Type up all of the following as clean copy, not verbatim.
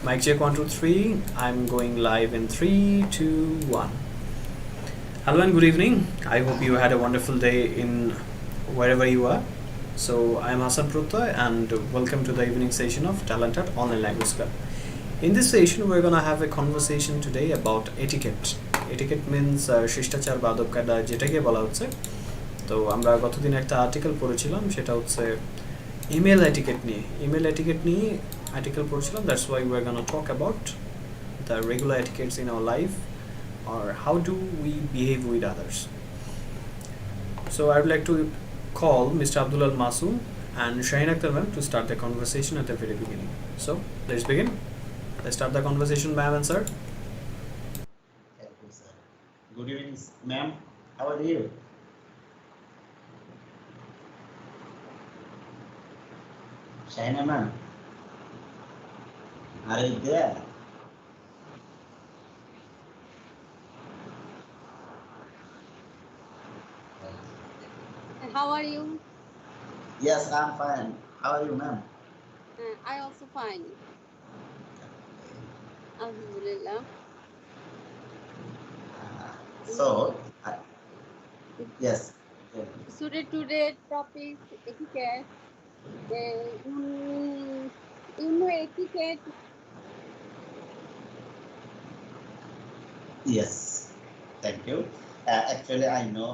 Mic check 1 2 3. I'm going live in 3 2 1. Hello and good evening. I hope you had a wonderful day in wherever you are. So I'm Hassan Prottoy and welcome to the evening session of TalentHut Online Language Club. In this session, we're gonna have a conversation today about etiquette. Etiquette means শিষ্টাচার বা আদব কায়দা যেটাকে বলা হচ্ছে। তো আমরা গতদিন একটা আর্টিকেল পড়েছিলাম, সেটা হচ্ছে ইমেল এটিকেট নিয়ে। ইমেল এটিকেট নিয়ে আর্টিকেল পড়েছিলাম। That's why we are gonna talk about the regular etiquettes in our life or how do we behave with others. So I would like to call Mr. Abdul Al Masoom and Shaheen Akhtar ma'am to start the conversation at the very beginning. So let's begin. Let's start the conversation, ma'am and sir. Thank you, sir. Good evening, ma'am. How are you? Shaina, ma'am. Are you there? How are you? Yes, I'm fine. How are you, ma'am? I also fine. Alhamdulillah. So, yes. So today topic etiquette. You know etiquette. Yes. Thank you. Actually, I know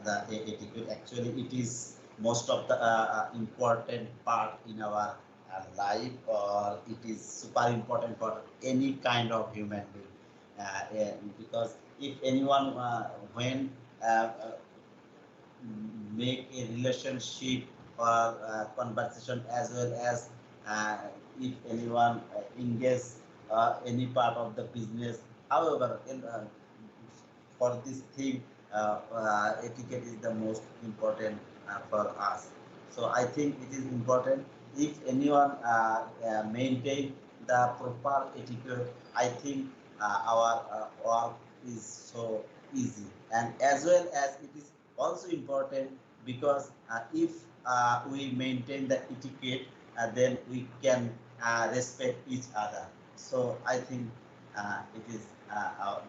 the etiquette. Actually, it is most of the important part in our life, or it is super important for any kind of human being. Because if anyone, when make a relationship or conversation, as well as if anyone engage any part of the business. However, for this thing, etiquette is the most important for us. So I think it is important if anyone maintain the proper etiquette. I think our work is so easy, and as well as it is also important because if we maintain the etiquette, then we can respect each other. So I think it is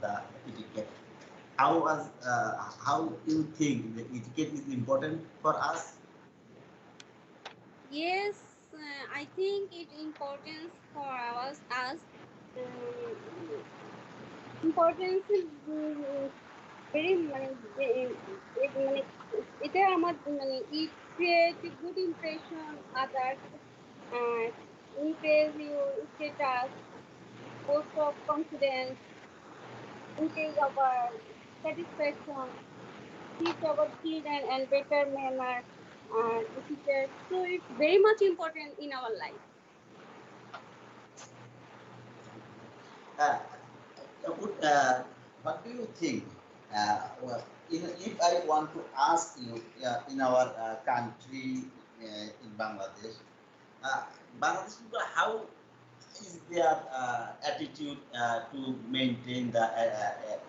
the etiquette. How do you think the etiquette is important for us? Yes, I think it importance for us as importance is very এটা আমার it create a good impression others and increase your status, boost of confidence, increase our satisfaction, teach our children and better manner and etiquette. So it's very much important in our life. What do you think? Well, if I want to ask you, in our country, in Bangladesh, Bangladesh people, how is their attitude to maintain the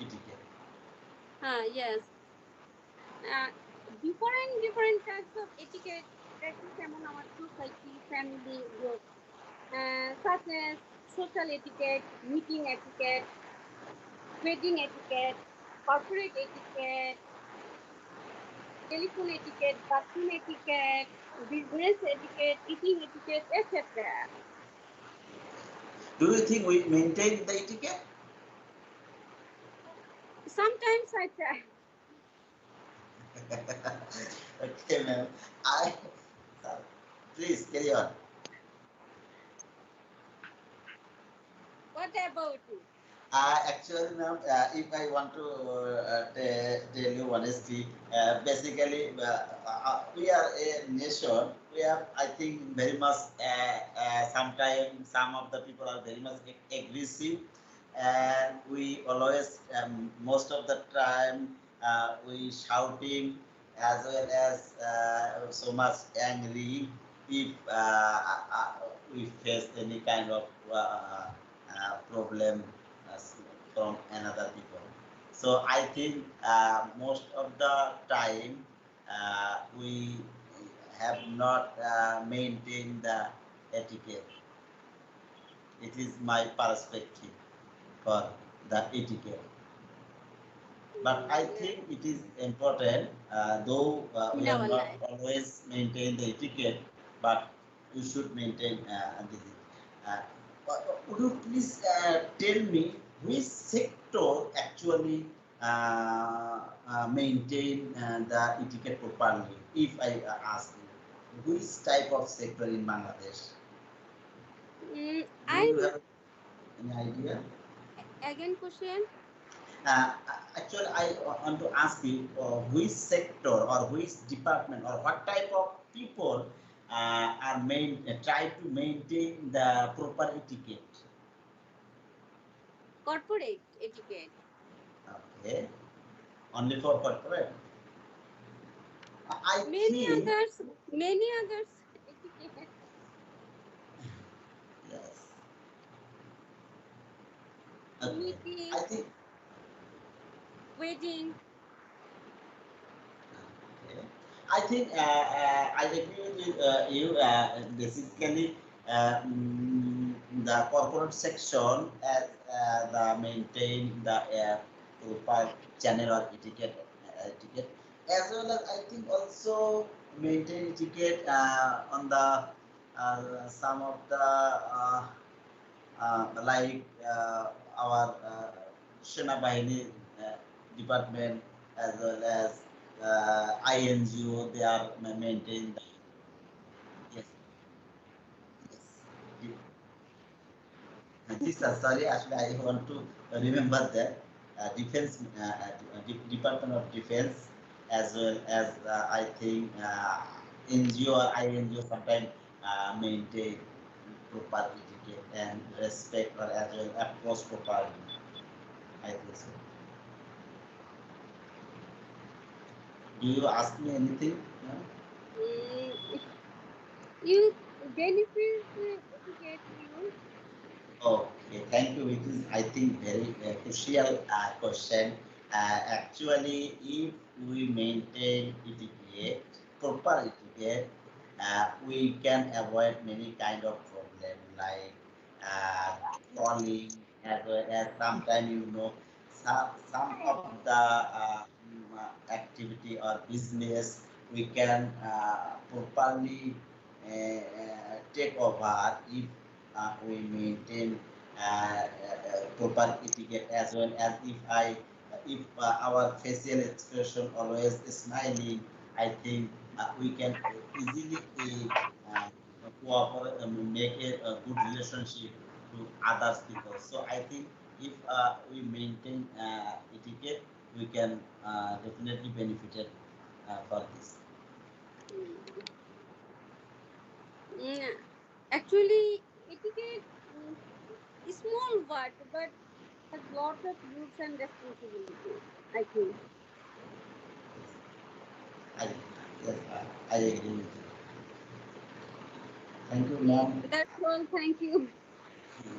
etiquette? Yes. Different types of etiquette practice among our society, family group, such as social etiquette, meeting etiquette, wedding etiquette, corporate etiquette, telephone etiquette, bathroom etiquette, business etiquette, eating etiquette, etc. Do you think we maintain the etiquette? Sometimes I try. Okay, ma'am. Please carry on. What about you? Actually, ma'am, if I want to tell you honestly, basically, we are a nation. We are, I think, very much. Sometimes some of the people are very much aggressive, and we always, most of the time, we shouting, as well as so much angry if we face any kind of problem from another people. So I think most of the time we have not maintained the etiquette. It is my perspective for the etiquette. But I think it is important, though In we are our not life. always maintain the etiquette, but we should maintain this. Uh, would you please tell me which sector actually maintain the etiquette properly? If I ask you, which type of sector in Bangladesh? Do I'm you have any idea? again question. Uh, Actually, I want to ask you which sector or which department or what type of people try to maintain the proper etiquette. Corporate etiquette. Okay, only for corporate. I Many think others. Many others etiquette. yes. Okay, Meeting, I think wedding. okay. I think I agree with you. Basically, the corporate section as the maintain the proper channel or etiquette, as well as I think also maintain etiquette on the some of the like our Sena Bahini department as well as INGO, they are maintained. Yes, yes. This sorry, actually, I want to remember that Department of Defense, as well as I think NGO or INGO sometimes maintain proper etiquette and respect or as well approach properly. I think so. Do you ask me anything? No? Mm, you benefits etiquette you. Okay, thank you. It is, I think, very crucial question. Actually, if we maintain etiquette, proper etiquette, we can avoid many kind of problem like falling, as well as sometimes some of the activity or business we can properly take over if we maintain proper etiquette, as well as if our facial expression always smiling, I think we can easily uh, cooperate make a good relationship to others people. So I think if we maintain etiquette, we can definitely benefit for this. Mm, mm, actually, etiquette is small word, but has lots of rules and responsibilities. I think. I, yes, I agree with you. Thank you, ma'am. That's all. Thank you.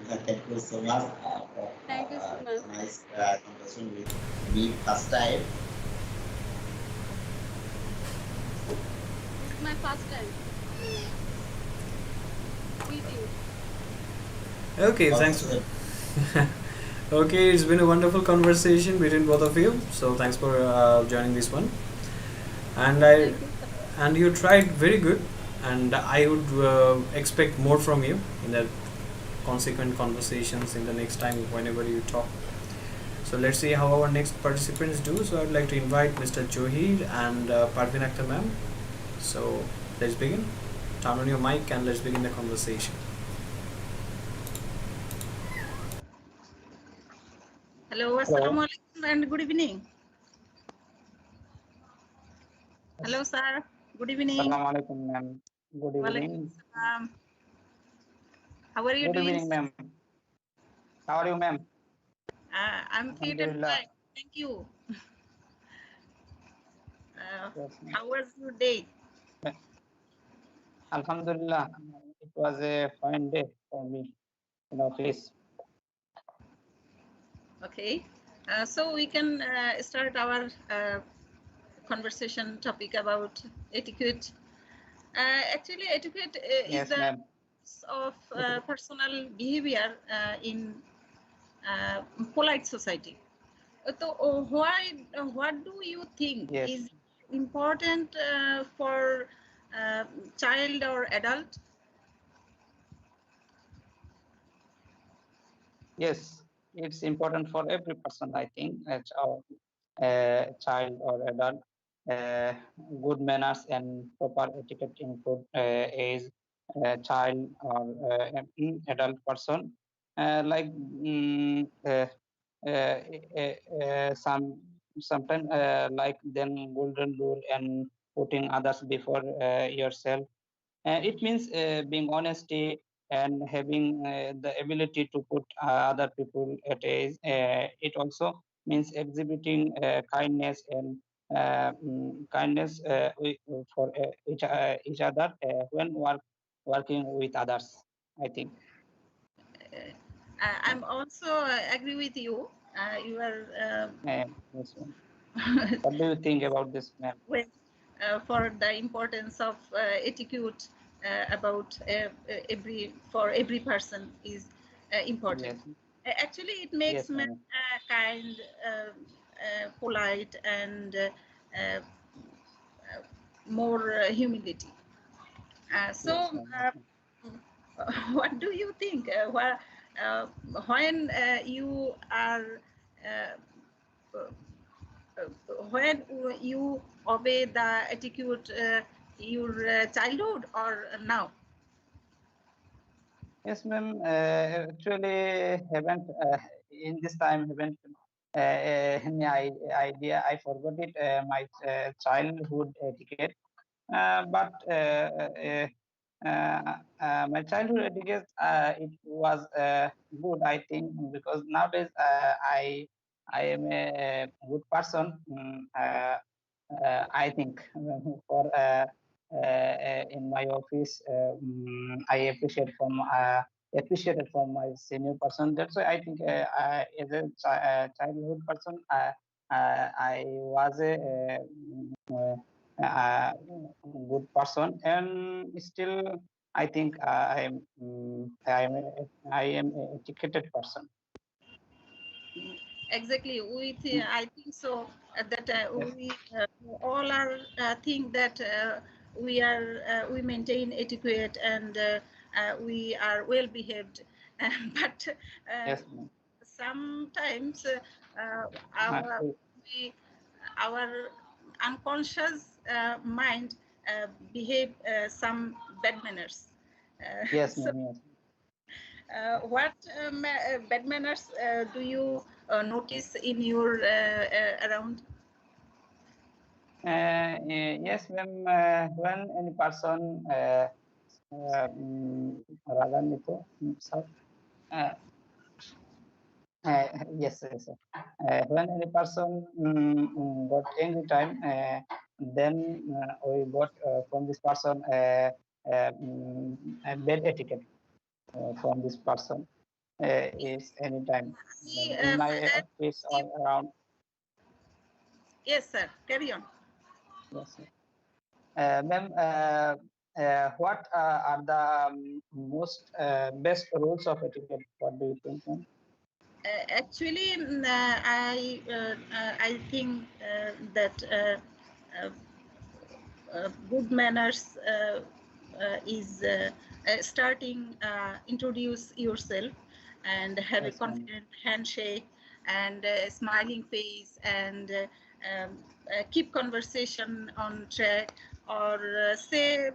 Thank you so much for Thank you so much. a nice conversation with me first time. This is my first time with you. Okay, thanks. Also, Okay, it's been a wonderful conversation between both of you. So thanks for joining this one. And Thank you, sir. you tried very good, and I would expect more from you in the consequent conversations in the next time whenever you talk. So let's see how our next participants do. So I'd like to invite Mr. Johid and Parvin Akhtar ma'am. So let's begin. Turn on your mic and let's begin the conversation. Hello, assalamu alaikum and good evening. Hello, sir. Good evening. Assalamu alaikum, ma'am. Good Walaikum evening. salam. How are you Good doing? evening, ma'am. How are you, ma'am? I'm fit and Alhamdulillah. fine. Thank you. Yes, ma'am. How was your day? Alhamdulillah. It was a fine day for me in office. Okay. So we can start our conversation topic about etiquette. Actually, etiquette is Yes, the ma'am. of personal behavior in polite society. So, what do you think Yes. is important for child or adult? Yes, it's important for every person, I think, child or adult. Good manners and proper etiquette include as a child or an adult person. Like sometimes like then golden rule and putting others before yourself. It means being honesty and having the ability to put other people at ease. It also means exhibiting kindness and kindness for each other when working with others, I think. I'm also agree with you. You are Yes, ma'am. What do you think about this, ma'am? well, for the importance of etiquette about every person is important. Yes, Actually, it makes yes, men ma'am. kind, polite, and uh, more humility. Yes, So, ma'am. what do you think? When you are uh, uh, when you obey the etiquette, your childhood or now? Yes, ma'am. Actually, haven't in this time haven't any idea. I forgot it. My childhood etiquette. But my childhood etiquette it was good, I think, because nowadays I am a good person. I think for in my office, I appreciated from my senior person. That's why I think as a childhood person, I was a good person, and still I think I am an educated person. Exactly. I think so that Yes, we all are think that we maintain etiquette and we are well behaved, but uh, yes, ma'am. sometimes Uh, our we, our unconscious mind behave some bad manners. yes, So, ma'am. Yes. what bad manners do you notice in your around? Yes, ma'am. When any person rather nito, sorry. Uh, yes, yes. Sir. When any person got angry time, then we got from this person a bad etiquette from this person. Is anytime Me, in my that office or around. yes, sir. Carry on. Yes, sir. Ma'am, what are the most best rules of etiquette? What do you think, ma'am? Actually, I think that uh, good manners is starting introduce yourself and have a Yes, ma'am. confident handshake and smiling face and keep conversation on track or say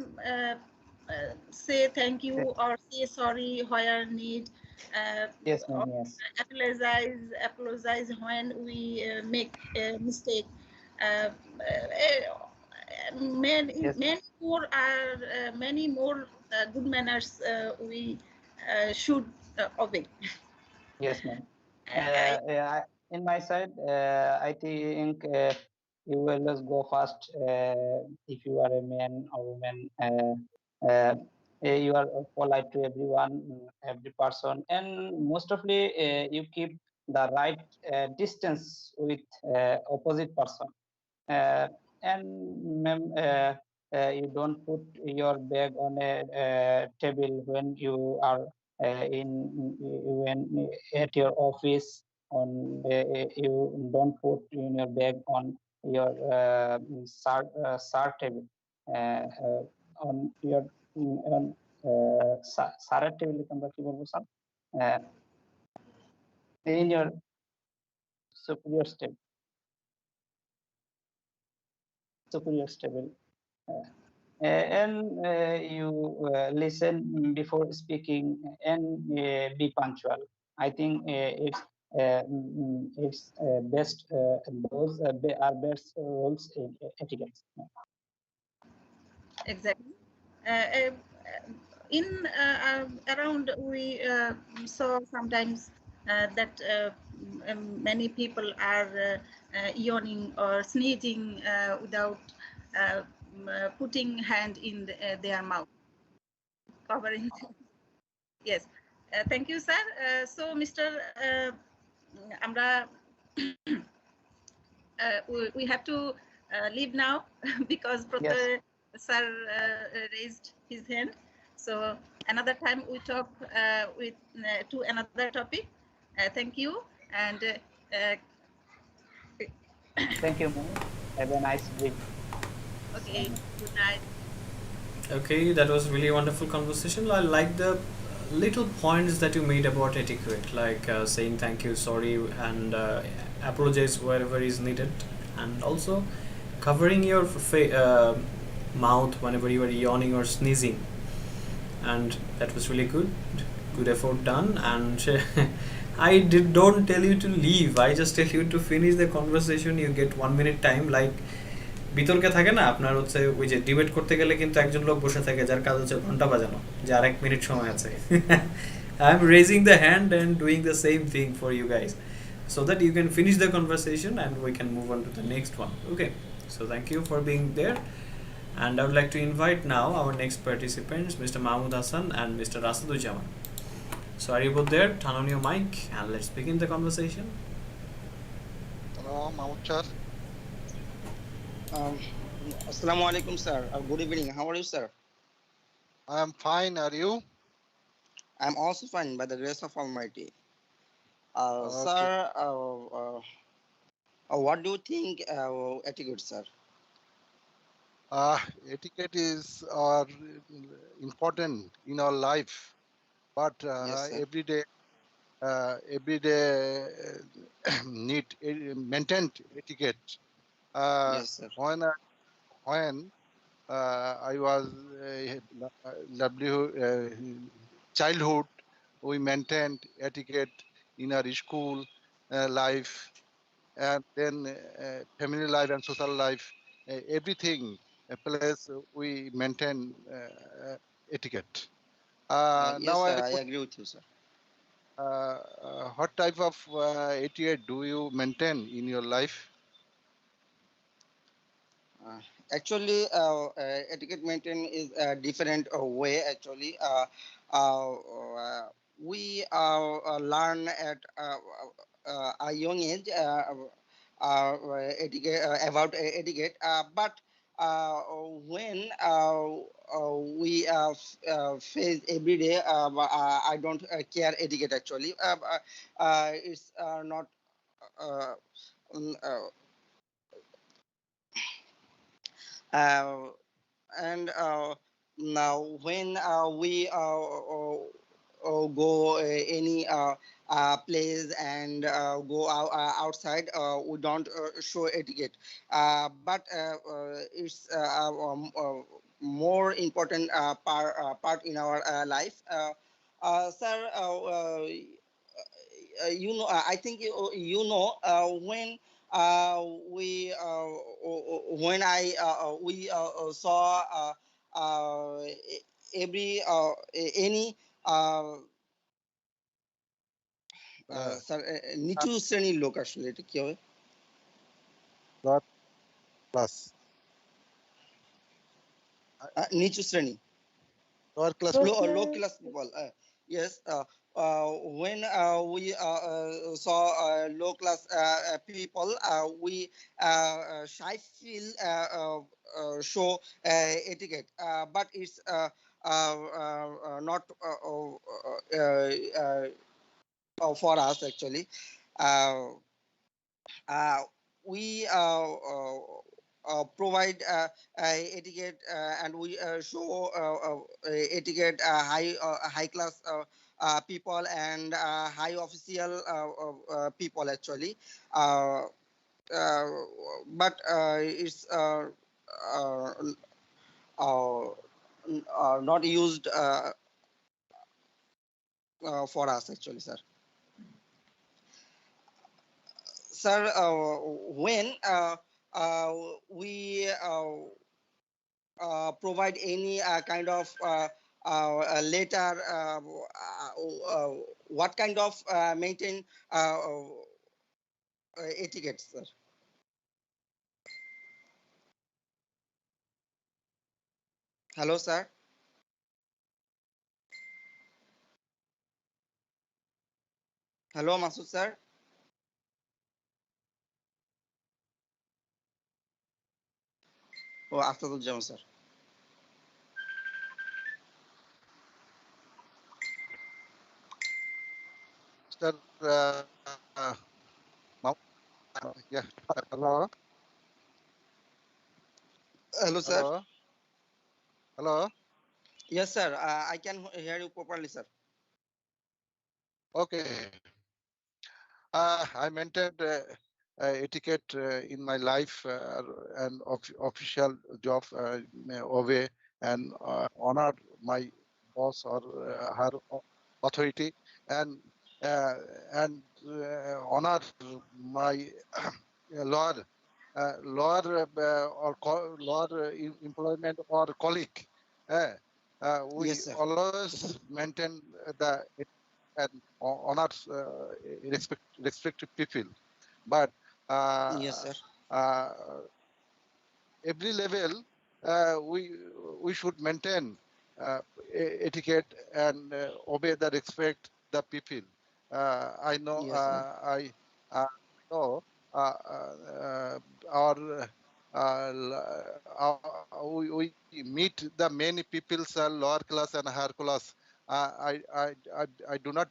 thank you Yes, or say sorry where need uh, yes, or ma'am. Yes, apologize when we make a mistake. Uh, yes, many more good manners we should obey. yes, ma'am. I, Yeah, in my side, I think you will just go fast if you are a man or woman. You are polite to everyone, every person, and most ofly you keep the right distance with opposite person. Uh, and ma'am, you don't put your bag on a table when you are when at your office. On you don't put in your bag on your SAR table, on your on SAR table আমরা কি বলবো sir, in your superior stable, table. And you listen before speaking and be punctual. I think it's best. Those are best rules in etiquette. Exactly. In around we saw sometimes that many people are yawning or sneezing without putting hand in their mouth, covering. Yes. Thank you, sir. So, Mr. Amra, we have to leave now because Yes. Prottoy sir raised his hand. So another time we talk with to another topic. Thank you and Thank you, ma'am. Have a nice week. okay. Good night. Okay, that was really wonderful conversation. I like the little points that you made about etiquette, like saying thank you, sorry, and apologize wherever is needed, and also covering your mouth whenever you are yawning or sneezing. And that was really good. Good effort done. And I don't tell you to leave. I just tell you to finish the conversation. You get 1 minute time, like বিতর্কে থাকে না আপনার হচ্ছে ওই যে debate করতে গেলে কিন্তু একজন লোক বসে থাকে যার কাজ হচ্ছে ঘন্টা বাজানো, যে আর 1 মিনিট সময় আছে। I am raising the hand and doing the same thing for you guys so that you can finish the conversation and we can move on to the next one. Okay, so thank you for being there, and I would like to invite now our next participants, Mr. Mahmoud Hassan and Mr. Rasaduzzaman. So are you both there? Turn on your mic and let's begin the conversation. Hello, Mahmoud sir. Assalamu alaikum, sir. Good evening. How are you, sir? I am fine. Are you? I'm also fine by the grace of Almighty. Okay. Sir, what do you think etiquette, sir? Etiquette is important in our life, but Yes, sir. every day need maintained etiquette. Yes, sir. When I was livelihood, childhood, we maintained etiquette in our school life, and then family life and social life. Everything place we maintain etiquette. Yes, Now sir. I agree with you, sir. what type of etiquette do you maintain in your life? Actually, etiquette maintain is a different way. Actually, we learn at a young age etiquette, about etiquette, but when we face every day, I don't care etiquette actually. It's not. Uh, mm, uh, and now when we go any place and go outside, we don't show etiquette, but it's more important part in our life. Sir, you know, I think you know when we when I we saw every any Uh, sir নিচু শ্রেণীর লোক আসলে এটা কি হবে Lower class. নিচু শ্রেণী Lower class. Low class people Yes, when we saw low class people, we shy feel show etiquette, but it's not for us actually. Uh, uh, we provide etiquette and we show etiquette high class people and high official people actually uh, uh, but it's uh, uh, not used for us actually, sir. Sir, when uh, we provide any kind of letter, what kind of maintain etiquette, sir? Hello, sir. Hello, Masud, sir. Oh, after the jump, sir. Sir, yeah, hello, Hello, sir. hello, hello. Yes, sir. I can hear you properly, sir. Okay. I maintained etiquette in my life and official job obey and honor my boss or her authority and uh, honor my lower employment or colleague. Uh, we Yes, sir. always maintain the and honor respective people. But Yes, uh, sir. uh, every level we should maintain uh, etiquette and obey the respect the people. I know Yes, sir. I know our we meet the many people's lower class and higher class. I do not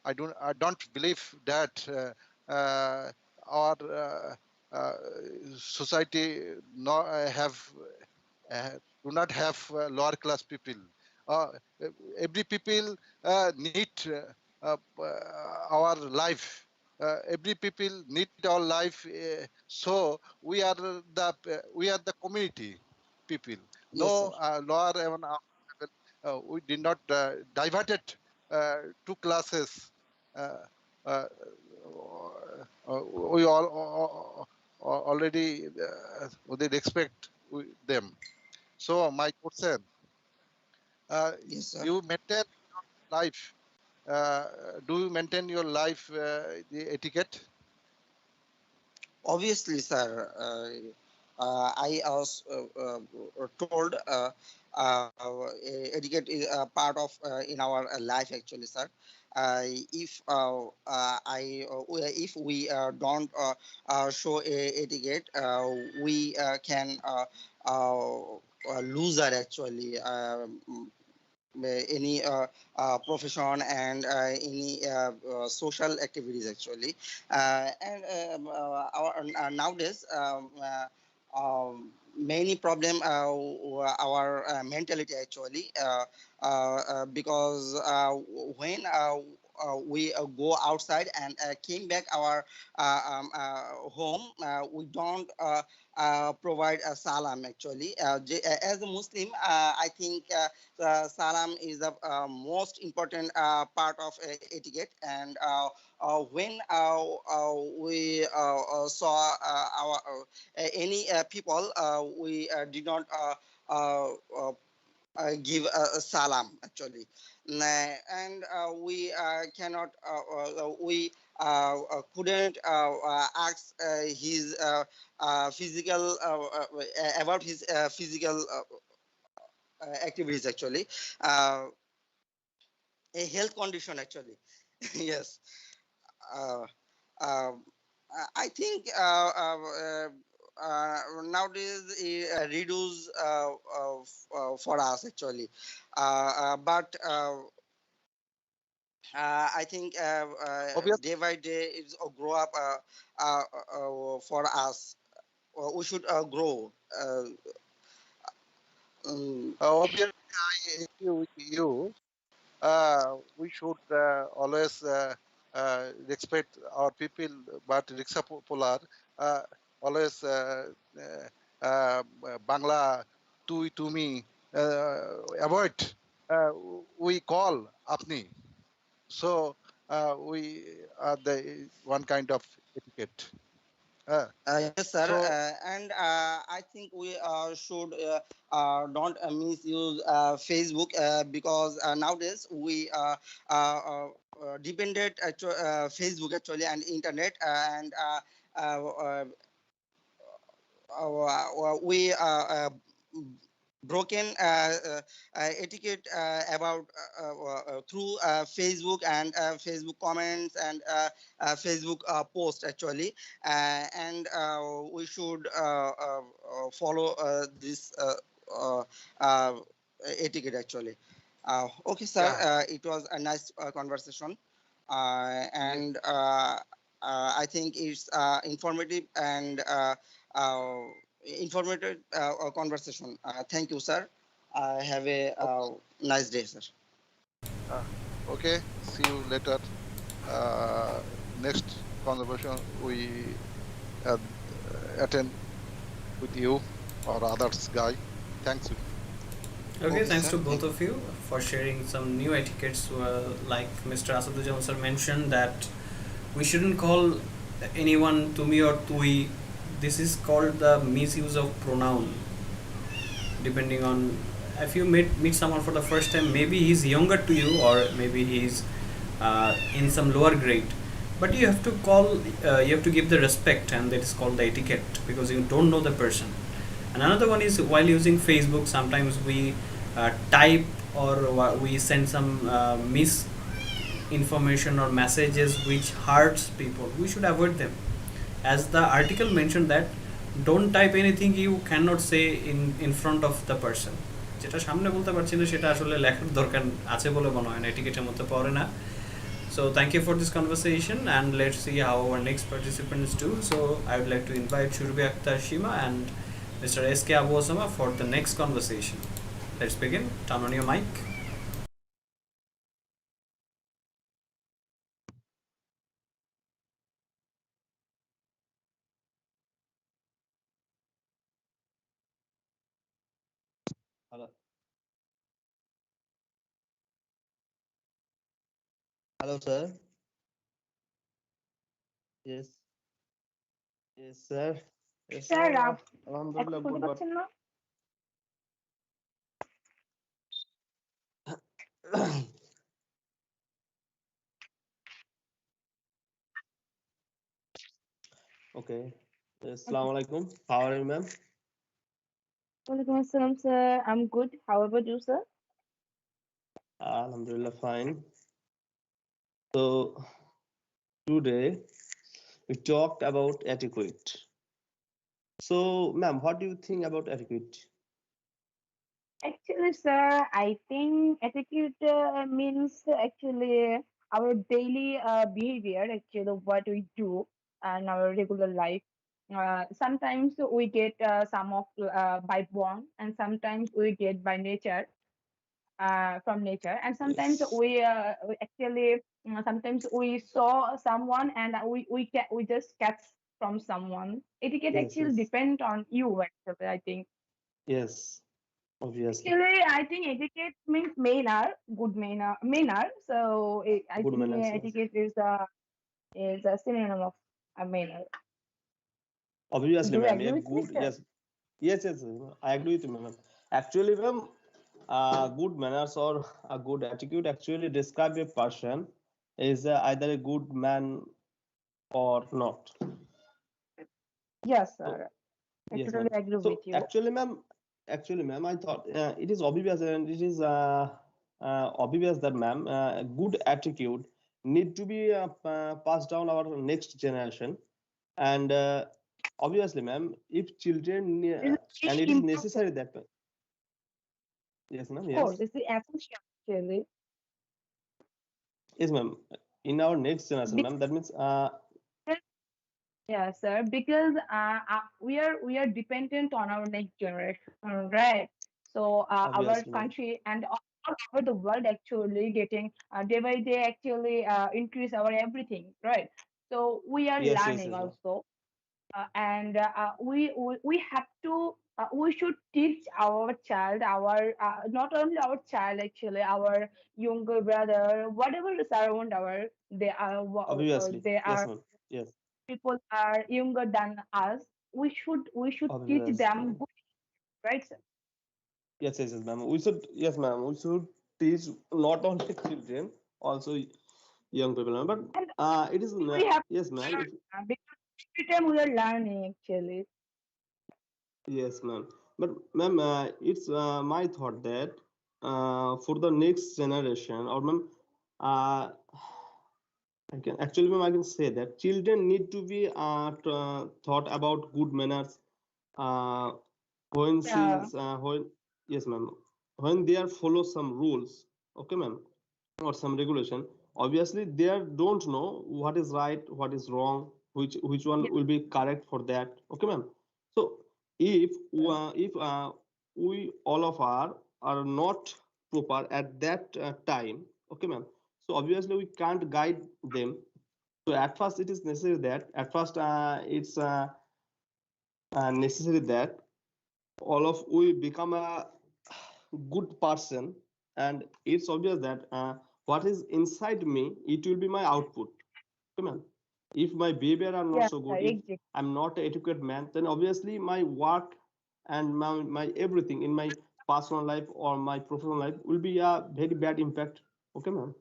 I, I don't believe that our uh, society uh, do not have lower class people. Uh, every people need our life. Every people need our life. So we are the community people. Yes, No sir. lower and upper level. We did not diverted two classes. Uh, uh, we already they expect them. So my question, Yes, sir. you maintain life. Do you maintain your life the etiquette? Obviously, sir. I was told etiquette is a part of in our life actually, sir. If if we don't show etiquette, we can loser actually. Any profession and any social activities actually and our nowadays many problem our mentality actually because when we go outside and came back our home we don't provide a salam actually as a muslim I think salam is the most important part of etiquette and when we saw our any people we did not give a salam actually. And we cannot we couldn't ask his physical about his physical activities actually. uh, a health condition actually. Yes. uh, uh, I think nowadays it reduce for us actually, but I think Obvious, day by day it's grow up for us. We should grow. Um, obviously, I agree with you. We should always respect our people, but Riksha Polar always Bangla tui tumi avoid. We call apni. So we are the one kind of etiquette. Uh, yes, sir. so And I think we should don't misuse Facebook because nowadays we depended Facebook actually and internet and we broken etiquette about through Facebook and Facebook comments and Facebook post actually, and we should follow this uh, etiquette actually. Okay, sir. yeah, It was a nice conversation, yeah, and I think it's informative and uh, informative conversation. Thank you, sir. Have a okay. nice day, sir. Uh, okay. See you later. Next conversation we uh, attend with you or others guy. Thanks you. Okay, Okay, thanks sir. to both Thank of you for sharing some new etiquettes. Like Mr. Asadujaman sir mentioned that we shouldn't call anyone tumi or tui. This is called the misuse of pronoun. Depending on if you meet someone for the first time, maybe he's younger to you or maybe he's in some lower grade, but you have to call, you have to give the respect, and that is called the etiquette because you don't know the person. And another one is while using Facebook, sometimes we type or we send some misinformation or messages which hurts people. We should avoid them. As the article mentioned that don't type anything you cannot say in front of the person. যেটা সামনে বলতে পারছি না সেটা আসলে লেখার দরকার আছে বলে মনে হয় না, এটিকেটের মধ্যে পড়ে না. So thank you for this conversation, and let's see how our next participants do. So I would like to invite Shurbi Akhtar Shima and Mr. S.K. Abu Osama for the next conversation. Let's begin. Turn on your mic. Hello, hello, sir. Yes, yes, sir. Yes, sir. Sir এখন Alhamdulillah, শুনতে good. But পাচ্ছেন না? okay. Okay. Assalamu alaikum. How are you, ma'am? ওয়ালাইকুম আসসালাম sir, I'm good. How about you, sir? Alhamdulillah, fine. So today we talked about etiquette. So, ma'am, what do you think about etiquette? Actually, sir, I think etiquette means actually our daily behavior, actually what we do and our regular life. Sometimes we get some of by born, and sometimes we get by nature, from nature, and sometimes Yes, we actually sometimes we saw someone and we just catch from someone. Etiquette yes, actually yes, depend on you. Actually, I think. yes. Obviously, Actually, I think etiquette means manner, good manner. So I good think manners. Yes. etiquette is a synonym of a manner. Obviously, Do you ma'am. agree A with me, good sir? yes, yes, yes. I agree with you, ma'am. Actually, ma'am, good manners or a good attitude actually describe a person is either a good man or not. Yes, So sir. I yes, totally ma'am. agree with So you. actually, ma'am, I thought it is obvious and it is obvious that, ma'am, good attitude need to be passed down our next generation. And obviously, ma'am, if children It's and very it is important. necessary that, yes, ma'am, Of course, yes, it's essential actually. yes, ma'am, in our next generation, ma'am, Because that means yeah, sir, because we are dependent on our next generation, right? So our obviously, ma'am, country and all over the world actually getting day by day actually increase our everything, right? So we are yes, yes, learning yes, ma'am, also, and we have to we should teach our child, our not only our child actually, our younger brother, whatever is around our obviously, they yes, are ma'am, yes, people are younger than us, we should teach obviously, them ma'am. good, right, sir? Yes, yes, yes, ma'am. We should, yes, ma'am. We should teach not only children, also young people, ma'am. But And it is, we have yes, to ma'am. learn If, because every time we are learning actually. yes, ma'am. But, ma'am, it's my thought that for the next generation, or ma'am, uh, I can actually, ma'am, I can say that children need to be taught about good manners. Uh, when Yeah, since when, yes, ma'am, when they are follow some rules, okay, ma'am, or some regulation, obviously they don't know what is right, what is wrong, which one yeah, will be correct for that, okay, ma'am. So if sir. we all of are not proper at that time, okay, ma'am, so obviously we can't guide them. So at first it is necessary that at first it's necessary that all of we become a good person, and it's obvious that what is inside me, it will be my output, okay, ma'am. If my behavior are not Yeah, so sir, good, if exactly. I'm not an educated man, then obviously my work and my everything in my personal life or my professional life will be a very bad impact, okay, ma'am.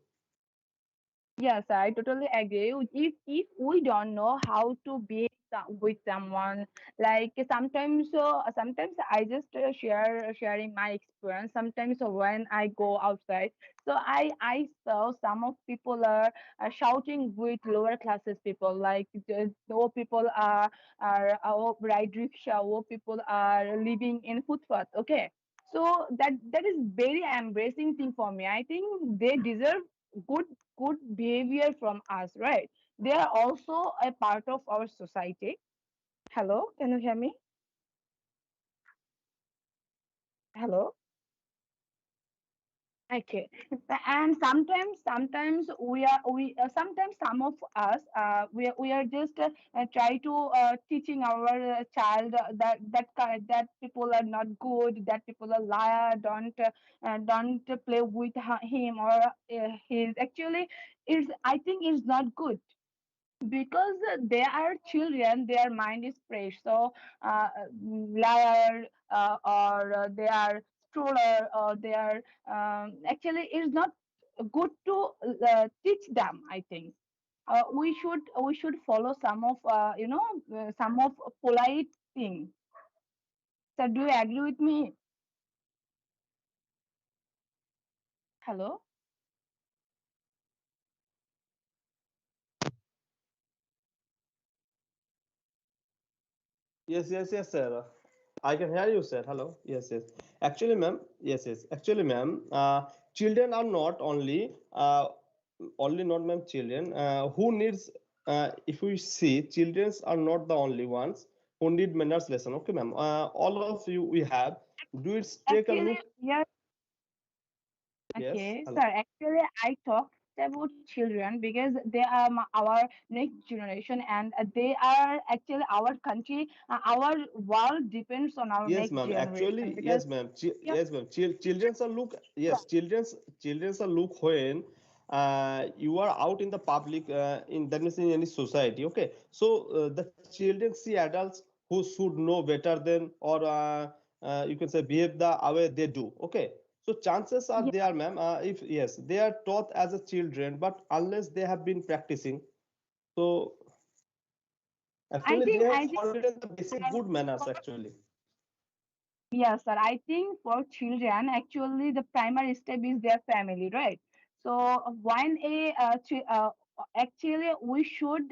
Yes, I totally agree. If we don't know how to be with someone, like sometimes I just sharing my experience. Sometimes when I go outside, so I saw some of people are shouting with lower classes people, like the people are ride rickshaw, or people are living in footpath. Okay, so that is very embarrassing thing for me. I think they deserve good good behavior from us, right? They are also a part of our society. Hello, can you hear me? Hello. Okay. And sometimes sometimes some of us we are just try to teaching our child that people are not good, that people are liar, don't play with him or his actually is, I think, is not good, because they are children, their mind is fresh. So liar or they are stroller, or they are actually is not good to teach them, I think. We should follow some of some of polite thing. So do you agree with me? Hello. Yes, yes, yes, sir. I can hear you, sir. Hello. Yes, yes. Actually, ma'am. Yes, yes. Actually, ma'am. Children are not only not, ma'am. Children who needs. If we see, children are not the only ones who need manners lesson. Okay, ma'am. All of you we have. Do it. Take a Actually, look. yeah. Yes. Okay, Hello. sir. Actually, I talked about children because they are our next generation, and they are actually our country. Our world depends on our Yes, next ma'am. generation Actually, because yes, ma'am. yeah, Yes, ma'am. Children's are look. Yes, children's are look when you are out in the public, in that means in any society. Okay, so the children see adults who should know better than, or you can say behave the way they do. Okay, so chances are yeah. there, ma'am. If yes, they are taught as a children, but unless they have been practicing, so I actually they think have I think forgotten the basic I good manners. Actually, Yes, sir. I think for children, actually, the primary step is their family, right? So when actually we should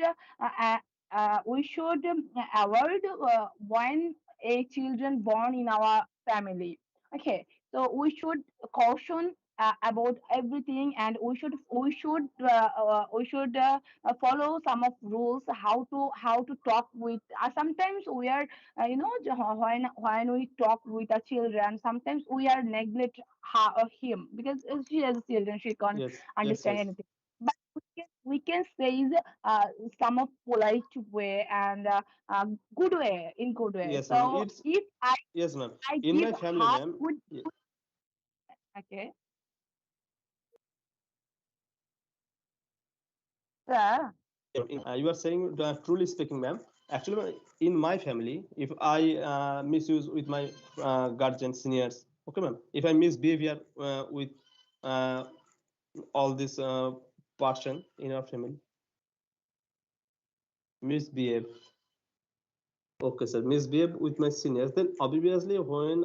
avoid when a children born in our family. Okay, so we should caution about everything, and we should follow some of rules how to talk with. Sometimes we are when we talk with our children, sometimes we are neglect him because she has children, she can't Yes, yes, understand yes, anything. But we can say some of polite way and good way, in good way. yes, ma'am. So It's if I yes, ma'am. I In give my family, her ma'am. good, okay, sir. You are saying truly speaking, ma'am. Actually, in my family, if I misuse with my guardian seniors, okay, ma'am. If I misbehavior with uh, all this person in our family, misbehave. Okay, sir. Misbehave with my seniors. Then obviously, when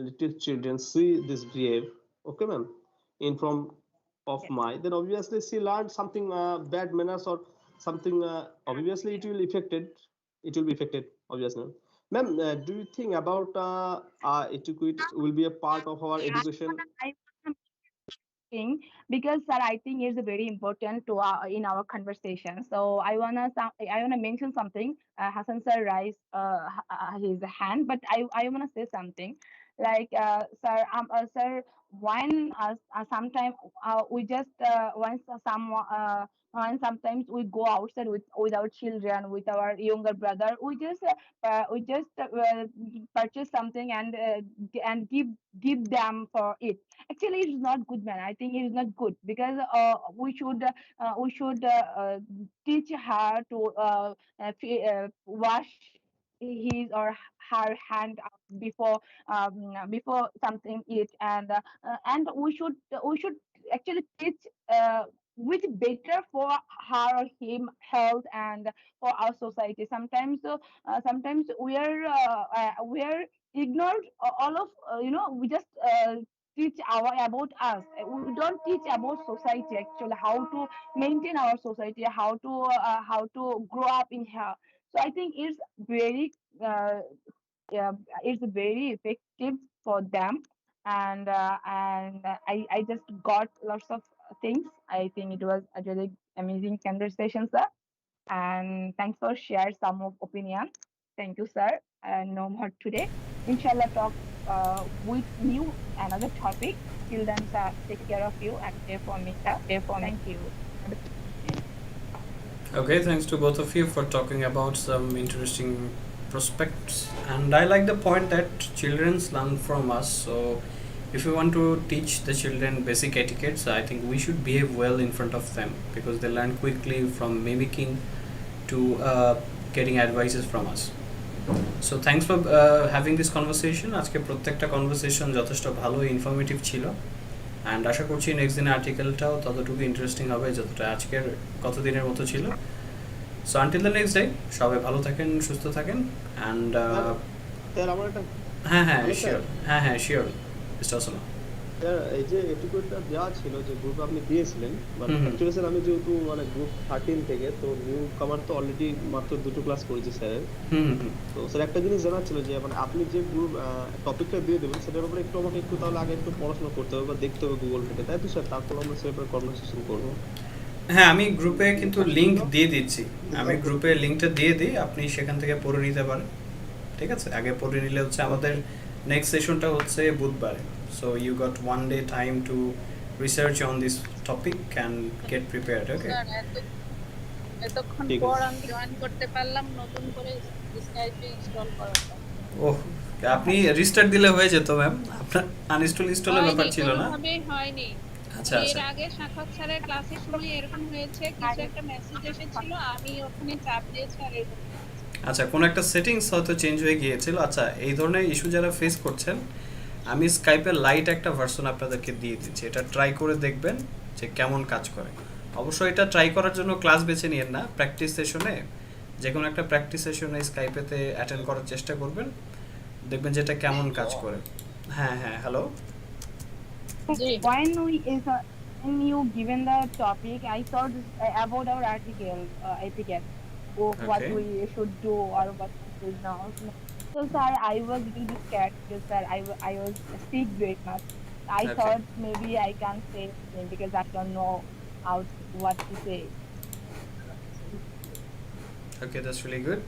little children see this behave, okay, ma'am, in from of Yes. my, then obviously she learned something bad manners or something. Obviously, it will affected. It will be affected. Obviously, ma'am. Do you think about etiquette will be a part of our education? I thing, because sir, I think it's very important to in our conversation. So I wanna mention something. Hassan sir raised his hand, but I wanna say something. Like sir, when sometime we just when sometimes we go outside with our children, with our younger brother, we just purchase something and give them for it. Actually, it is not good, man. I think it is not good because we should teach her to wash his or her hand before something eat, and we should actually teach which better for her or him health and for our society. Sometimes we are ignored all of we just teach our about us. We don't teach about society, actually how to maintain our society, how to grow up in here. So I think uh, yeah, it's very effective for them. And I just got lots of things. I think it was a really amazing conversation, sir, and thanks for share some of opinion. Thank you, sir. And no more today. Inshallah, talk with new another topic. Till then, sir, take care of you and pray for me, sir. Thank you. Have a good day. Okay, thanks to both of you for talking about some interesting prospects. And I like the point that children learn from us. So, if we want to teach the children basic etiquettes, I think we should behave well in front of them because they learn quickly from mimicking to getting advices from us. So, thanks for having this conversation. আজকে প্রত্যেকটা conversation যথেষ্ট ভালো informative ছিল and আশা করছি next দিনের আর্টিকেলটাও ততটুকু interesting হবে যতটা আজকের কতদিনের মতো ছিল। So until the next day সবাই ভালো থাকেন, সুস্থ থাকেন অ্যান্ড স্যার আমার একটা হ্যাঁ হ্যাঁ হ্যালো স্যার। শিওর, হ্যাঁ হ্যাঁ শিওর মিস্টার সালাম। স্যার এই যে এটুকুটা দেওয়া ছিল যে গ্রুপ আপনি দিয়েছিলেন, but hmm hmm actually sir আমি যেহেতু মানে গ্রুপ 13 থেকে তো নিউ কামার তো অলরেডি মাত্র দুটো ক্লাস করেছি স্যার। হুম হুম তো স্যার একটা জিনিস জানার ছিল যে মানে আপনি যে গ্রুপ টপিকটা দিয়ে দেবেন সেটার উপরে একটু আমাকে একটু তাহলে আগে একটু পড়াশোনা করতে হবে বা দেখতে হবে গুগল থেকে, তাই তো স্যার? তারপর আমরা সে ব্যাপারে কনভারসেশন করবো। হ্যাঁ, আমি গ্রুপে কিন্তু লিংক দিয়ে দিচ্ছি। আমি গ্রুপে লিংকটা দিয়ে দিই, আপনি সেখান থেকে পড়ে নিতে পারেন। ঠিক আছে, আগে পড়ে নিলে হচ্ছে আমাদের নেক্সট সেশনটা হচ্ছে বুধবারে। So you got one day time to research on this topic and get prepared. Okay, sir এতক্ষণ ঠিক পর আছে আমি জয়েন করতে পারলাম নতুন করে স্কাইপে ইনস্টল করার পর। ওহ, আপনি রিস্টার্ট দিলে হয়ে যেত ম্যাম, আপনার আনইনস্টলের ব্যাপার হয়নি, ছিল না? কোনোভাবেই হয়নি। আচ্ছা এর আচ্ছা আগে সাক্ষাৎ স্যারের ক্লাসের সময় এরকম হয়েছে, কিছু একটা মেসেজ এসেছিল, আমি ওখানে চাপ দিয়েছি আর এরকম হয়েছে। আচ্ছা, কোনো একটা সেটিংস হয়তো চেঞ্জ হয়ে গিয়েছিল। আচ্ছা, এই ধরনের ইস্যু যারা ফেস করছেন, আমি স্কাইপের লাইট একটা ভার্সন আপনাদেরকে দিয়ে দিচ্ছি, এটা ট্রাই করে দেখবেন যে কেমন কাজ করে। অবশ্যই এটা ট্রাই করার জন্য ক্লাস বেছে নিয়েন না, প্র্যাকটিস সেশনে যে কোনো একটা প্র্যাকটিস সেশনে স্কাইপেতে অ্যাটেন্ড করার চেষ্টা করবেন। দেখবেন যে এটা কেমন কাজ করে। হ্যাঁ হ্যাঁ, hello. Ji. When we is when you given the topic, I thought about our article etiquette, what okay we should do or what we should not. So, sir, I was really scared because, sir, I was sick very much. I okay thought maybe I can't say anything because I don't know how what to say. Okay, that's really good.